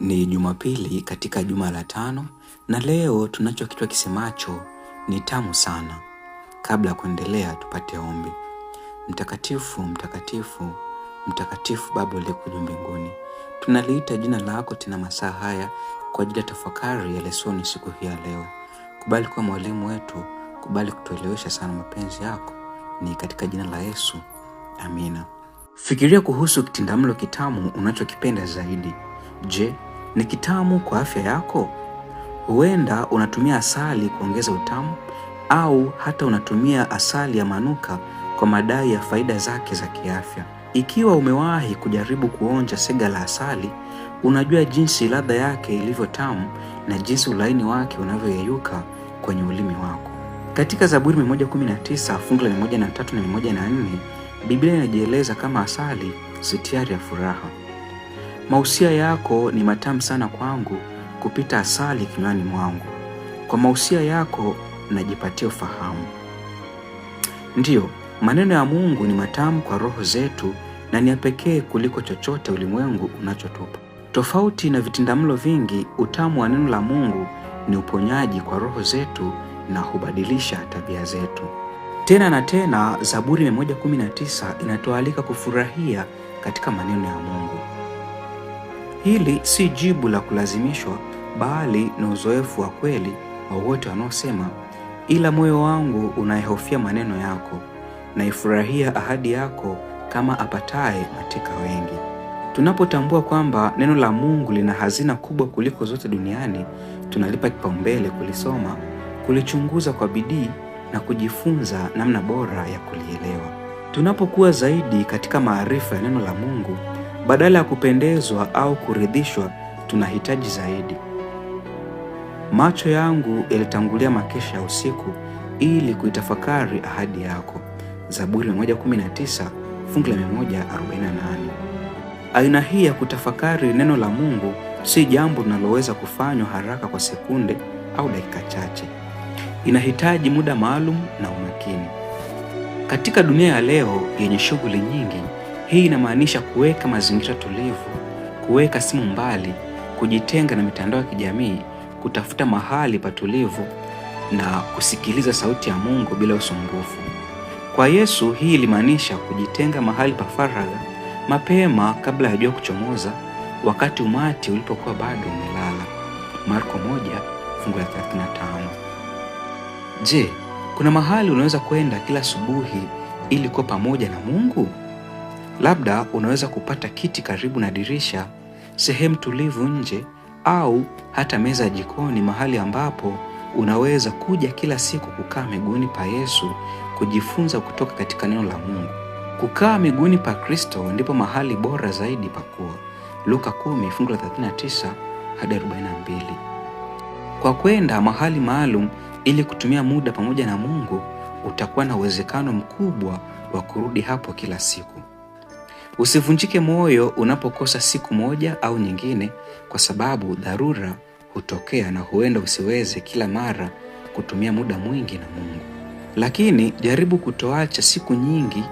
Ni Jumapili katika juma la 5 na leo tunacho kichwa kisemacho ni tamu sana. Kabla ya kuendelea tupate ombi. Mtakatifu, mtakatifu, mtakatifu Baba uliye juu mbinguni. Tunaliita jina lako tena masaa haya kwa ajili ya tafakari ya lesoni siku hii ya leo. Kubali kuwa mwalimu wetu, kubali kutuelewesha sana mapenzi yako. Ni katika jina la Yesu. Amina. Fikiria kuhusu kitindamlo kitamu unachokipenda zaidi. Je, ni kitamu kwa afya yako? Huenda unatumia asali kuongeza utamu au hata unatumia asali ya manuka kwa madai ya faida zake za kiafya. Ikiwa umewahi kujaribu kuonja sega la asali, unajua jinsi ladha yake ilivyo tamu na jinsi ulaini wake unavyoyeyuka kwenye ulimi wako. Katika Zaburi 119 fungu la 103 na 104, Biblia inajieleza kama asali sitiari ya furaha. Mausia yako ni matamu sana kwangu kupita asali kinywani mwangu. Kwa mausia yako najipatia ufahamu. Ndiyo, maneno ya Mungu ni matamu kwa roho zetu na ni ya pekee kuliko chochote ulimwengu unachotupa. Tofauti na vitindamlo vingi, utamu wa neno la Mungu ni uponyaji kwa roho zetu na hubadilisha tabia zetu. Tena na tena, Zaburi 119 inatualika kufurahia katika maneno ya Mungu. Hili si jibu la kulazimishwa, bali ni uzoefu wa kweli wa wote wanaosema, ila moyo wangu unayehofia maneno yako, naifurahia ahadi yako kama apataye matika wengi. Tunapotambua kwamba neno la Mungu lina hazina kubwa kuliko zote duniani, tunalipa kipaumbele kulisoma, kulichunguza kwa bidii na kujifunza namna bora ya kulielewa. Tunapokuwa zaidi katika maarifa ya neno la Mungu, badala ya kupendezwa au kuridhishwa, tunahitaji zaidi. Macho yangu yalitangulia makesha ya usiku ili kuitafakari ahadi yako. Zaburi 119 fungu la 148. Aina hii ya kutafakari neno la Mungu si jambo linaloweza kufanywa haraka kwa sekunde au dakika chache. Inahitaji muda maalum na umakini. Katika dunia ya leo yenye shughuli nyingi, hii inamaanisha kuweka mazingira tulivu, kuweka simu mbali, kujitenga na mitandao ya kijamii, kutafuta mahali patulivu na kusikiliza sauti ya Mungu bila usumbufu. Kwa Yesu hii ilimaanisha kujitenga mahali pa faragha mapema kabla ya jua kuchomoza, wakati umati ulipokuwa bado umelala. Marko 1 fungu la 35. Je, kuna mahali unaweza kwenda kila asubuhi ili kuwa pamoja na Mungu? Labda unaweza kupata kiti karibu na dirisha, sehemu tulivu nje, au hata meza ya jikoni, mahali ambapo unaweza kuja kila siku kukaa miguuni pa Yesu, kujifunza kutoka katika neno la Mungu. Kukaa miguuni pa Kristo ndipo mahali bora zaidi pa kuwa. Luka 10 fungu la 39 hadi 42. Kwa kwenda mahali maalum ili kutumia muda pamoja na Mungu, utakuwa na uwezekano mkubwa wa kurudi hapo kila siku. Usivunjike moyo unapokosa siku moja au nyingine, kwa sababu dharura hutokea na huenda usiweze kila mara kutumia muda mwingi na Mungu. Lakini jaribu kutoacha siku nyingi,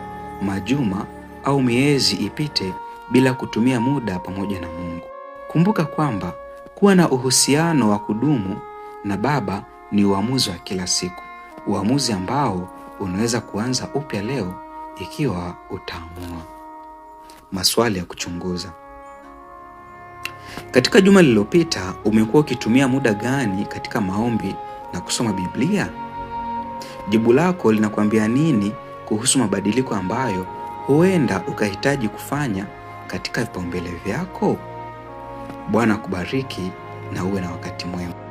majuma au miezi ipite bila kutumia muda pamoja na Mungu. Kumbuka kwamba kuwa na uhusiano wa kudumu na Baba ni uamuzi wa kila siku, uamuzi ambao unaweza kuanza upya leo ikiwa utaamua. Maswali ya kuchunguza. Katika juma lililopita, umekuwa ukitumia muda gani katika maombi na kusoma Biblia? Jibu lako linakuambia nini kuhusu mabadiliko ambayo huenda ukahitaji kufanya katika vipaumbele vyako? Bwana kubariki na uwe na wakati mwema.